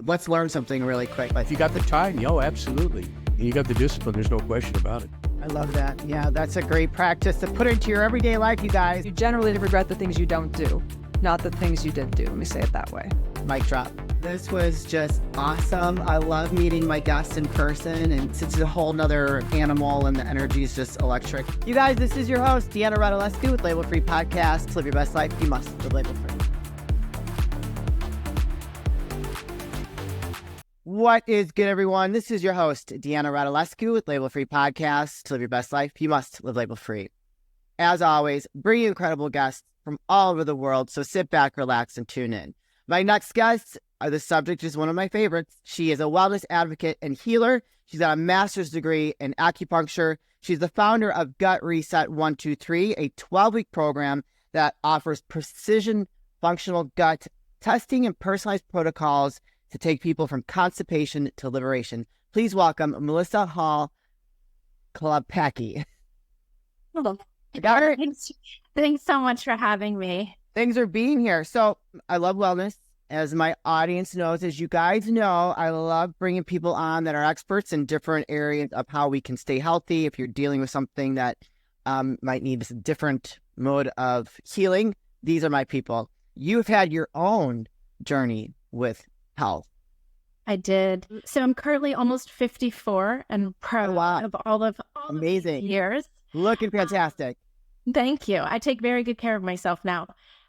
Let's learn something really quick. If you got the time, absolutely. And you got the discipline, there's no question about it. I love that. Yeah, that's a great practice to put into your everyday life, you guys. You generally regret the things you don't do, not the things you did do. Let me say it that way. Mic drop. This was just awesome. I love meeting my guests in person, and it's a whole nother animal, and the energy is just electric. You guys, this is your host, Deanna Radulescu with Label Free Podcast. To live your best life, you must live label free. What is good, everyone? This is your host, Deanna Radulescu with Label Free Podcast. To live your best life, you must live label free. As always, bring you incredible guests from all over the world, so sit back, relax, and tune in. My next guest, the subject is one of my favorites. She is a wellness advocate and healer. She's got a master's degree in acupuncture. She's the founder of Gut Reset 123, a 12-week program that offers precision functional gut testing and personalized protocols to take people from constipation to liberation. Please welcome Melissa Hall Klepacki. Hello. Thanks so much for having me. Thanks for being here. So I love wellness. As my audience knows, as you guys know, I love bringing people on that are experts in different areas of how we can stay healthy. If you're dealing with something that might need a different mode of healing, these are my people. You've had your own journey with health. I did. So I'm currently almost 54 and proud of all of amazing years. Looking fantastic. Thank you. I take very good care of myself now.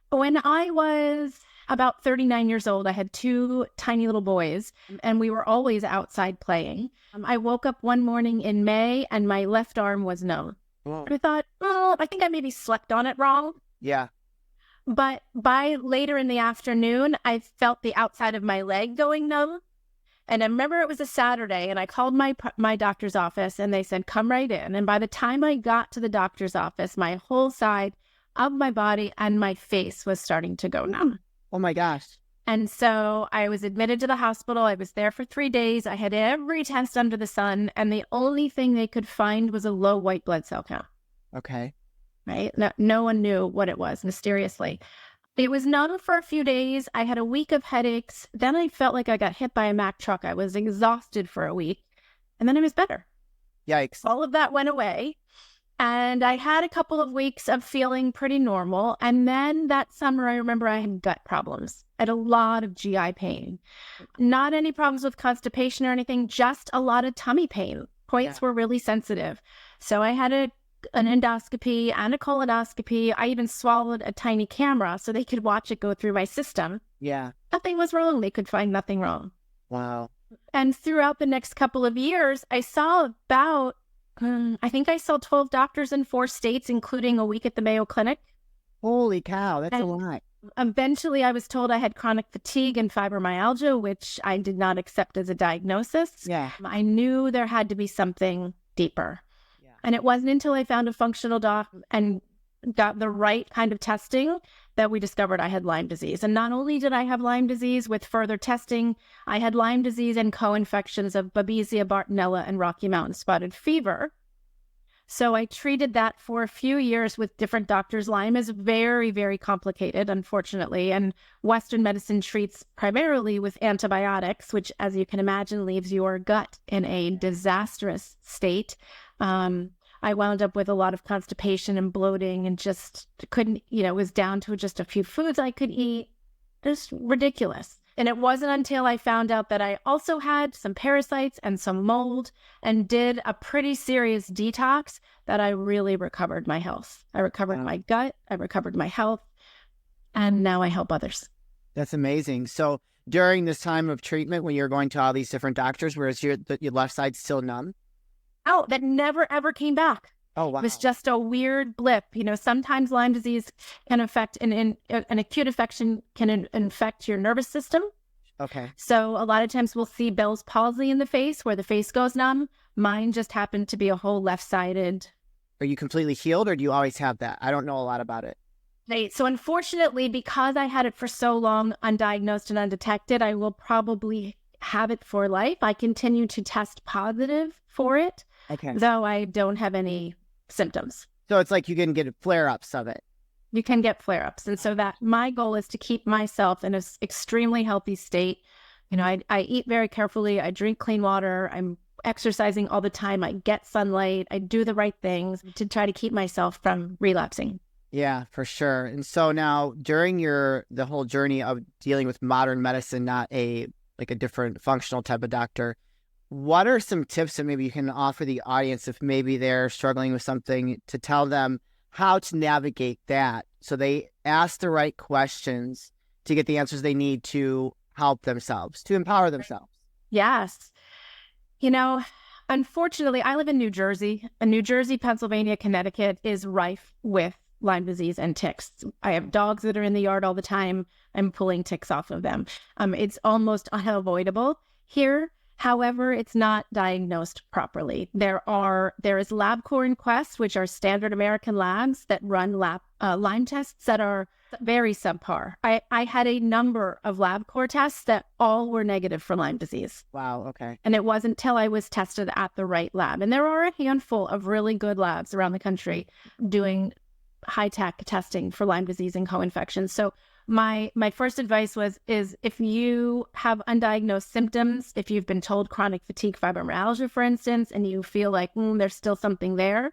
When I was about 39 years old, I had two tiny little boys, and we were always outside playing. I woke up one morning in May, and my left arm was numb. I thought, I think I maybe slept on it wrong. Yeah. But by later in the afternoon, I felt the outside of my leg going numb. And I remember it was a Saturday, and I called my doctor's office, and they said, come right in. And by the time I got to the doctor's office, my whole side of my body and my face was starting to go numb. Oh my gosh. And so I was admitted to the hospital. I was there for 3 days. I had every test under the sun, and the only thing they could find was a low white blood cell count. Okay. Right? No one knew what it was, mysteriously. It was numb for a few days. I had a week of headaches. Then I felt like I got hit by a Mack truck. I was exhausted for a week, and then I was better. Yikes. All of that went away. And I had a couple of weeks of feeling pretty normal. And then that summer, I remember I had gut problems. I had a lot of GI pain. Not any problems with constipation or anything, just a lot of tummy pain. Points were really sensitive. So I had an endoscopy and a colonoscopy. I even swallowed a tiny camera so they could watch it go through my system. Yeah. Nothing was wrong. They could find nothing wrong. Wow. And throughout the next couple of years, I saw about I think I saw 12 doctors in 4 states, including a week at the Mayo Clinic. Holy cow, that's a lot. Eventually, I was told I had chronic fatigue and fibromyalgia, which I did not accept as a diagnosis. Yeah. I knew there had to be something deeper. Yeah. And it wasn't until I found a functional doc and got the right kind of testing that we discovered I had Lyme disease. And not only did I have Lyme disease, with further testing, I had Lyme disease and co-infections of Babesia, Bartonella, and Rocky Mountain spotted fever. So I treated that for a few years with different doctors. Lyme is very, very complicated, unfortunately, and Western medicine treats primarily with antibiotics, which, as you can imagine, leaves your gut in a disastrous state. I wound up with a lot of constipation and bloating and just couldn't, it was down to just a few foods I could eat. Just ridiculous. And it wasn't until I found out that I also had some parasites and some mold and did a pretty serious detox that I really recovered my health. I recovered my gut, I recovered my health, and now I help others. That's amazing. So during this time of treatment, when you're going to all these different doctors, whereas your left side's still numb? Oh, that never, ever came back. Oh, wow. It was just a weird blip. Sometimes Lyme disease can affect an acute infection can infect your nervous system. Okay. So a lot of times we'll see Bell's palsy in the face where the face goes numb. Mine just happened to be a whole left-sided. Are you completely healed, or do you always have that? I don't know a lot about it. Right. So unfortunately, because I had it for so long, undiagnosed and undetected, I will probably have it for life. I continue to test positive for it. Okay. Though I don't have any symptoms. So it's like you can get flare-ups of it. You can get flare-ups. And so that my goal is to keep myself in an extremely healthy state I eat very carefully. I drink clean water. I'm exercising all the time. I get sunlight. I do the right things to try to keep myself from relapsing. Yeah, for sure. And so now during the whole journey of dealing with modern medicine, not a different functional type of doctor, what are some tips that maybe you can offer the audience if maybe they're struggling with something, to tell them how to navigate that so they ask the right questions to get the answers they need to help themselves, to empower themselves? Yes. Unfortunately, I live in New Jersey. And New Jersey, Pennsylvania, Connecticut is rife with Lyme disease and ticks. I have dogs that are in the yard all the time. I'm pulling ticks off of them. It's almost unavoidable here. However, it's not diagnosed properly. There is LabCorp and Quest, which are standard American labs that run Lyme tests that are very subpar. I had a number of LabCorp tests that all were negative for Lyme disease. Wow. Okay. And it wasn't till I was tested at the right lab. And there are a handful of really good labs around the country doing high-tech testing for Lyme disease and co-infections. So my first advice is if you have undiagnosed symptoms, if you've been told chronic fatigue fibromyalgia, for instance, and you feel like there's still something there,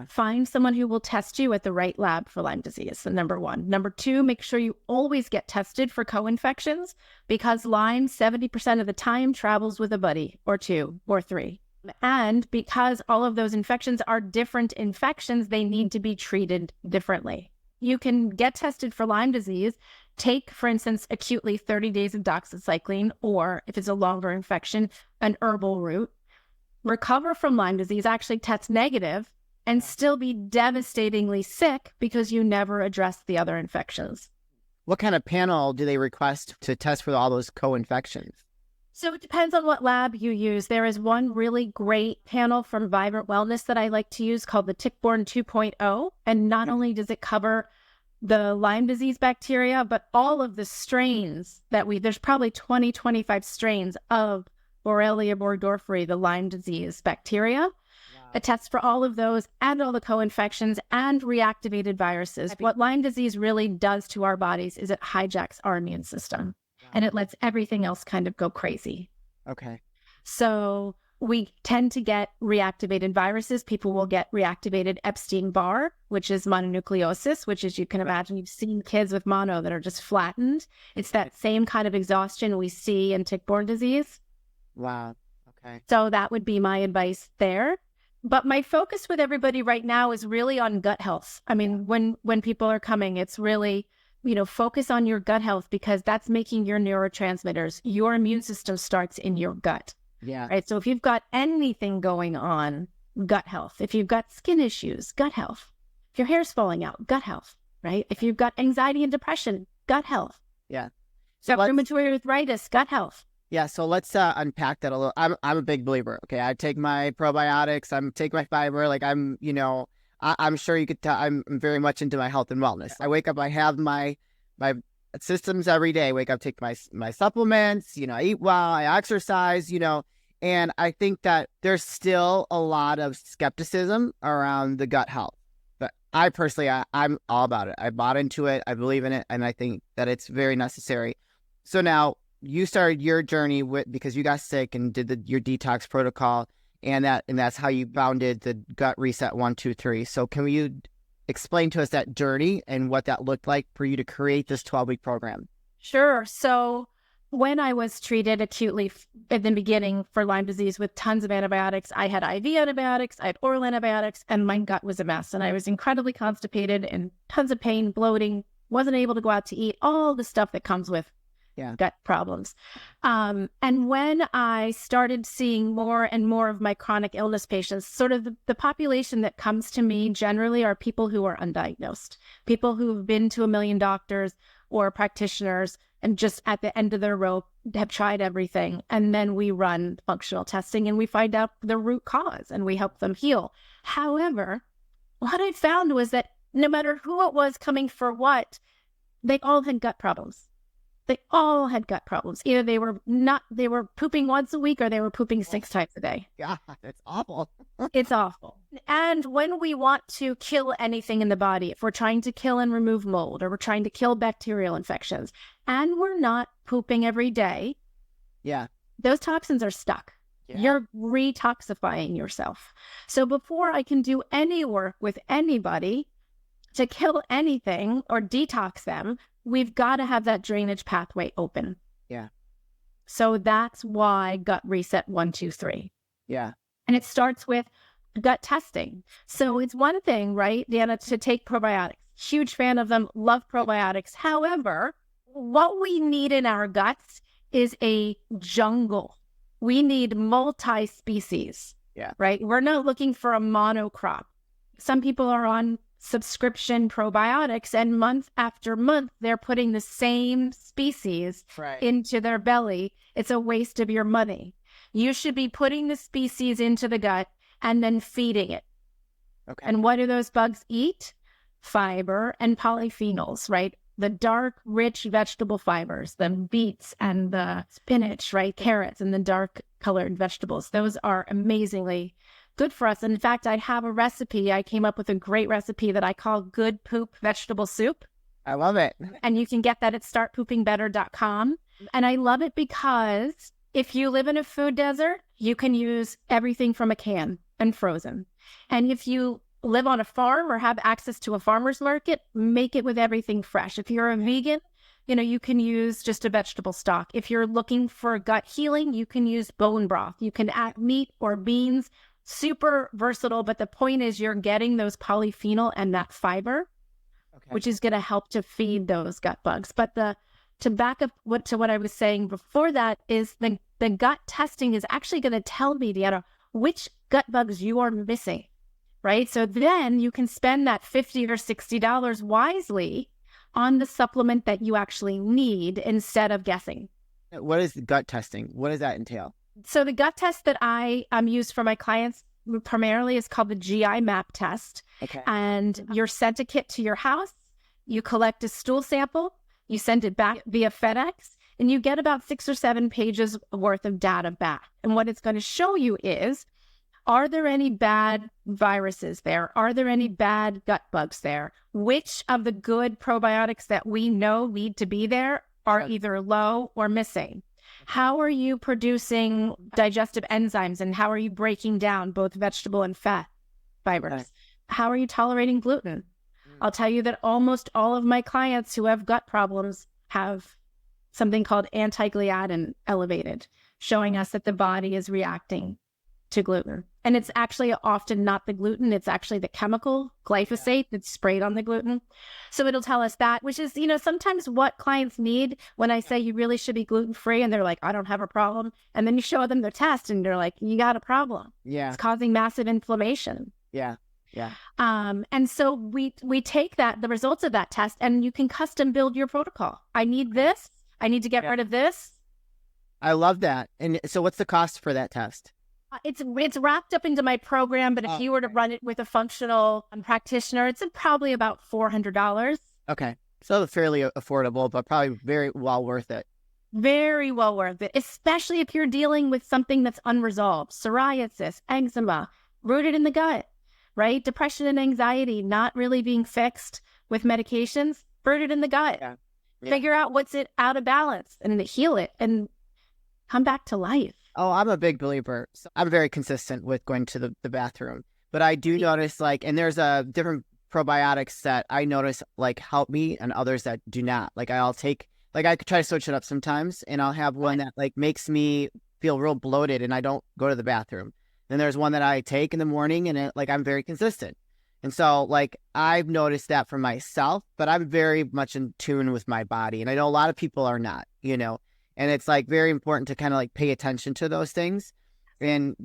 find someone who will test you at the right lab for Lyme disease. So number one. Number two, make sure you always get tested for co-infections, because Lyme 70% of the time travels with a buddy or two or three. And because all of those infections are different infections, they need to be treated differently. You can get tested for Lyme disease, take, for instance, acutely 30 days of doxycycline, or if it's a longer infection, an herbal root, recover from Lyme disease, actually test negative, and still be devastatingly sick because you never addressed the other infections. What kind of panel do they request to test for all those co-infections? So it depends on what lab you use. There is one really great panel from Vibrant Wellness that I like to use called the Tick-Borne 2.0. And not only does it cover the Lyme disease bacteria, but all of the strains there's probably 20, 25 strains of Borrelia burgdorferi, the Lyme disease bacteria. Wow. It tests for all of those and all the co-infections and reactivated viruses. What Lyme disease really does to our bodies is it hijacks our immune system. And it lets everything else kind of go crazy. Okay. So we tend to get reactivated viruses. People will get reactivated Epstein-Barr, which is mononucleosis, which, as you can imagine, you've seen kids with mono that are just flattened. It's that same kind of exhaustion we see in tick-borne disease. Wow. Okay. So that would be my advice there. But my focus with everybody right now is really on gut health. I mean, when people are coming, it's really, focus on your gut health, because that's making your neurotransmitters. Your immune system starts in your gut. Yeah. Right. So if you've got anything going on, gut health. If you've got skin issues, gut health. If your hair's falling out, gut health. Right. If you've got anxiety and depression, gut health. Yeah. So rheumatoid arthritis, gut health. Yeah. So let's unpack that a little. I'm a big believer. Okay. I take my probiotics. I'm taking my fiber. Like I'm sure you could tell I'm very much into my health and wellness. I wake up, I have my systems every day. Wake up, take my supplements, I eat well, I exercise, and I think that there's still a lot of skepticism around the gut health. But I personally, I'm all about it. I bought into it. I believe in it. And I think that it's very necessary. So now you started your journey because you got sick and did your detox protocol. And that's how you founded the Gut Reset 123. So can you explain to us that journey and what that looked like for you to create this 12-week program? Sure. So when I was treated acutely in the beginning for Lyme disease with tons of antibiotics, I had IV antibiotics, I had oral antibiotics, and my gut was a mess. And I was incredibly constipated and tons of pain, bloating, wasn't able to go out to eat, all the stuff that comes with gut problems. And when I started seeing more and more of my chronic illness patients, sort of the population that comes to me generally are people who are undiagnosed, people who have been to a million doctors or practitioners and just at the end of their rope have tried everything. And then we run functional testing and we find out the root cause and we help them heal. However, what I found was that no matter who it was coming for what, they all had gut problems. They all had gut problems. Either they were pooping once a week or they were pooping 6 times a day. Yeah, that's awful. It's awful. And when we want to kill anything in the body, if we're trying to kill and remove mold or we're trying to kill bacterial infections, and we're not pooping every day, Yeah. Those toxins are stuck. Yeah. You're retoxifying yourself. So before I can do any work with anybody to kill anything or detox them, we've got to have that drainage pathway open. Yeah. So that's why gut reset 1, 2, 3. Yeah. And it starts with gut testing. So it's one thing, right, Deanna, to take probiotics. Huge fan of them, love probiotics. However, what we need in our guts is a jungle. We need multi-species. Yeah. Right? We're not looking for a monocrop. Some people are on subscription probiotics, and month after month, they're putting the same species into their belly. It's a waste of your money. You should be putting the species into the gut and then feeding it. Okay. And what do those bugs eat? Fiber and polyphenols, right? The dark, rich vegetable fibers, the beets and the spinach, right? Carrots and the dark colored vegetables. Those are amazingly good for us. And in fact, I have a recipe. I came up with a great recipe that I call Good Poop Vegetable Soup. I love it. And you can get that at startpoopingbetter.com. And I love it because if you live in a food desert, you can use everything from a can and frozen. And if you live on a farm or have access to a farmer's market, make it with everything fresh. If you're a vegan, you can use just a vegetable stock. If you're looking for gut healing, you can use bone broth. You can add meat or beans. Super versatile, but the point is you're getting those polyphenol and that fiber, which is going to help to feed those gut bugs. But to back up what I was saying before that is the gut testing is actually going to tell me, Deanna, which gut bugs you are missing, right? So then you can spend that $50 or $60 wisely on the supplement that you actually need instead of guessing. What is the gut testing? What does that entail? So the gut test that I use for my clients primarily is called the GI map test. Okay. And you're sent a kit to your house. You collect a stool sample. You send it back via FedEx, and you get about 6 or 7 pages worth of data back. And what it's going to show you is, are there any bad viruses there? Are there any bad gut bugs there? Which of the good probiotics that we know need to be there are either low or missing? How are you producing digestive enzymes, and how are you breaking down both vegetable and fat fibers? Okay. How are you tolerating gluten? I'll tell you that almost all of my clients who have gut problems have something called anti-gliadin elevated, showing us that the body is reacting to gluten. And it's actually often not the gluten, it's actually the chemical glyphosate that's sprayed on the gluten. So it'll tell us that, which is, sometimes what clients need when I say you really should be gluten-free, and they're like, I don't have a problem. And then you show them their test and they're like, you got a problem. Yeah. It's causing massive inflammation. Yeah. Yeah. And so we take the results of that test, and you can custom build your protocol. I need this. I need to get rid of this. I love that. And so what's the cost for that test? It's wrapped up into my program, but if you were to run it with a functional practitioner, it's probably about $400. Okay. So fairly affordable, but probably very well worth it. Very well worth it, especially if you're dealing with something that's unresolved. Psoriasis, eczema, rooted in the gut, right? Depression and anxiety not really being fixed with medications, rooted in the gut. Yeah. Yeah. Figure out what's out of balance and heal it and come back to life. Oh, I'm a big believer. So I'm very consistent with going to the bathroom. But I do notice and there's different probiotics that I notice help me and others that do not. I'll take, I could try to switch it up sometimes, and I'll have one that makes me feel real bloated and I don't go to the bathroom. Then there's one that I take in the morning, and I'm very consistent. And so I've noticed that for myself, but I'm very much in tune with my body. And I know a lot of people are not, and it's very important to kind of pay attention to those things. And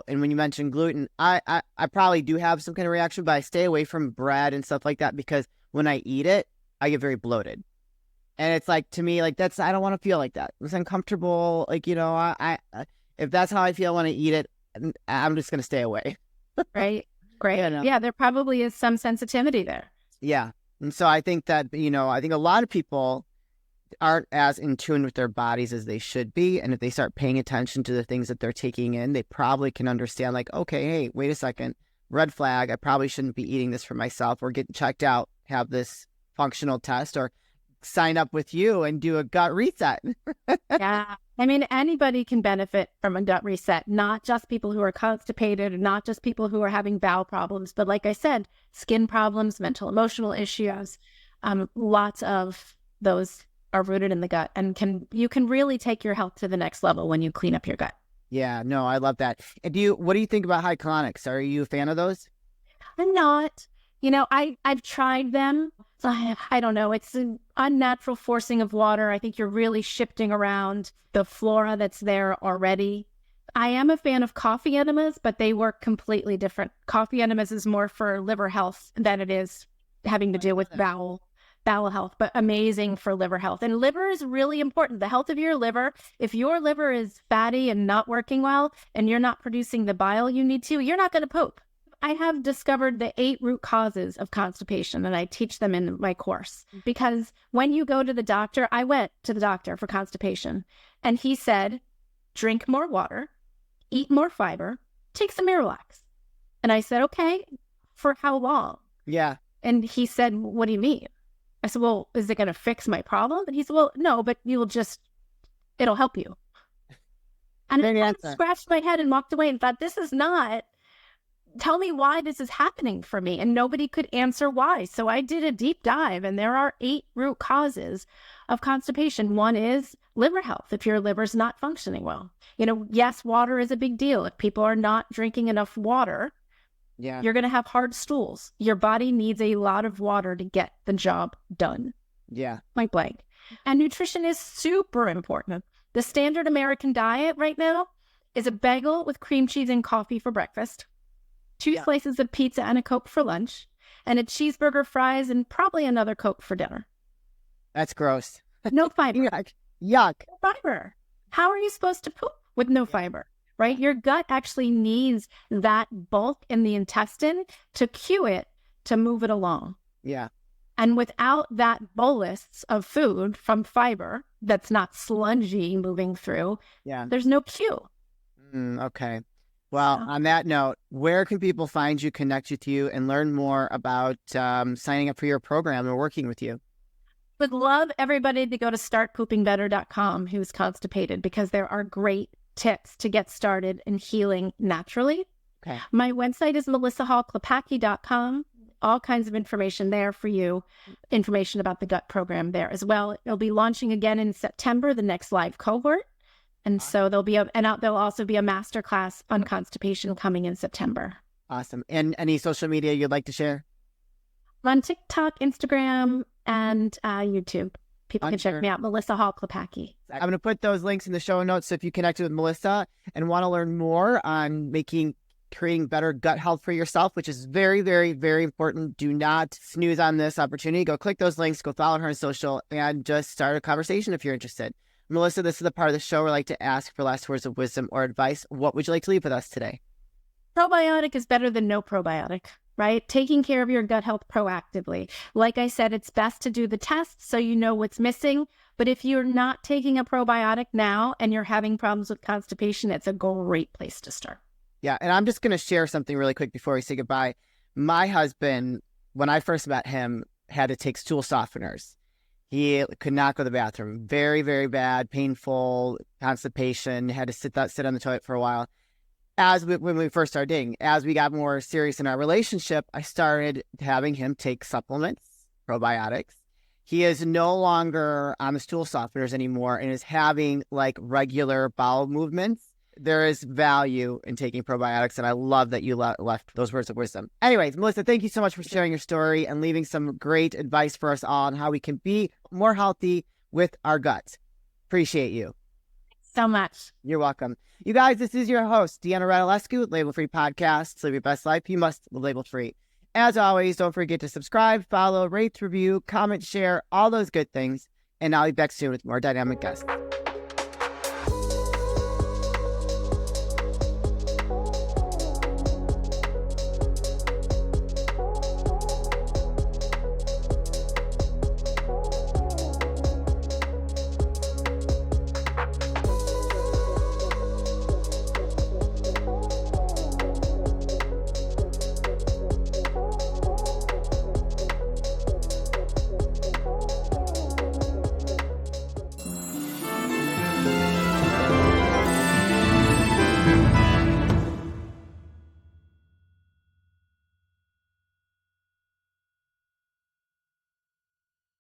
when you mentioned gluten, I probably do have some kind of reaction, but I stay away from bread and stuff like that, because when I eat it, I get very bloated. And it's to me, that's, I don't want to feel like that. It's uncomfortable. I if that's how I feel when I eat it, I'm just going to stay away. Right. Great. Yeah, there probably is some sensitivity there. Yeah. And so I think that, I think a lot of people aren't as in tune with their bodies as they should be. And if they start paying attention to the things that they're taking in, they probably can understand okay, hey, wait a second, red flag. I probably shouldn't be eating this for myself, or get checked out, have this functional test, or sign up with you and do a gut reset. Yeah. I mean, anybody can benefit from a gut reset, not just people who are constipated, not just people who are having bowel problems, but like I said, skin problems, mental, emotional issues. Lots of those are rooted in the gut, and you can really take your health to the next level when you clean up your gut. Yeah, no, I love that. And what do you think about hyclonics? Are you a fan of those? I'm not. I've tried them. So I don't know. It's an unnatural forcing of water. I think you're really shifting around the flora that's there already. I am a fan of coffee enemas, but they work completely different. Coffee enemas is more for liver health than it is having to deal with bowel health, but amazing for liver health. And liver is really important. The health of your liver. If your liver is fatty and not working well, and you're not producing the bile you need to, you're not going to poop. I have discovered the 8 root causes of constipation, and I teach them in my course. Because when you go to the doctor, I went to the doctor for constipation, and he said, drink more water, eat more fiber, take some Miralax. And I said, okay, for how long? Yeah. And he said, what do you mean? I said, well, is it going to fix my problem? And he said, well, no, but it'll help you. And I scratched my head and walked away and thought, tell me why this is happening for me. And nobody could answer why. So I did a deep dive, and there are 8 root causes of constipation. One is liver health, if your liver's not functioning well. Yes, water is a big deal. If people are not drinking enough water, you're going to have hard stools. Your body needs a lot of water to get the job done. Yeah. Point blank. And nutrition is super important. The standard American diet right now is a bagel with cream cheese and coffee for breakfast, 2 slices of pizza and a Coke for lunch, and a cheeseburger, fries, and probably another Coke for dinner. That's gross. No fiber. Yuck. No fiber. How are you supposed to poop with no fiber, right? Your gut actually needs that bulk in the intestine to cue it, to move it along. Yeah. And without that bolus of food from fiber that's not slungy moving through, there's no cue. Okay. Well, on that note, where can people find you, connect with you, and learn more about signing up for your program or working with you? Would love everybody to go to startpoopingbetter.com who's constipated, because there are great tips to get started in healing naturally. Okay. My website is melissahallklepacki.com. All kinds of information there for you, information about the gut program there as well. It'll be launching again in September, the next live cohort. And so there'll also be a masterclass on constipation coming in September. Awesome. And any social media you'd like to share? I'm on TikTok, Instagram, and YouTube. People can check me out, Melissa Hall Klepacki. I'm going to put those links in the show notes. So if you connected with Melissa and want to learn more on creating better gut health for yourself, which is very, very, very important, do not snooze on this opportunity. Go click those links, go follow her on social, and just start a conversation if you're interested. Melissa, this is the part of the show where I like to ask for last words of wisdom or advice. What would you like to leave with us today? Probiotic is better than no probiotic, right? Taking care of your gut health proactively. Like I said, it's best to do the test so you know what's missing. But if you're not taking a probiotic now and you're having problems with constipation, it's a great place to start. Yeah, and I'm just going to share something really quick before we say goodbye. My husband, when I first met him, had to take stool softeners. He could not go to the bathroom. Very, very bad, painful, constipation, had to sit on the toilet for a while. When we first started dating, as we got more serious in our relationship, I started having him take supplements, probiotics. He is no longer on the stool softeners anymore and is having regular bowel movements. There is value in taking probiotics, and I love that you left those words of wisdom. Anyways, Melissa, thank you so much for sharing your story and leaving some great advice for us all on how we can be more healthy with our guts. Appreciate you. So much. You're welcome. You guys, this is your host, Deanna Radulescu with Label Free Podcast. To live your best life, you must live label free. As always, don't forget to subscribe, follow, rate, review, comment, share, all those good things. And I'll be back soon with more dynamic guests.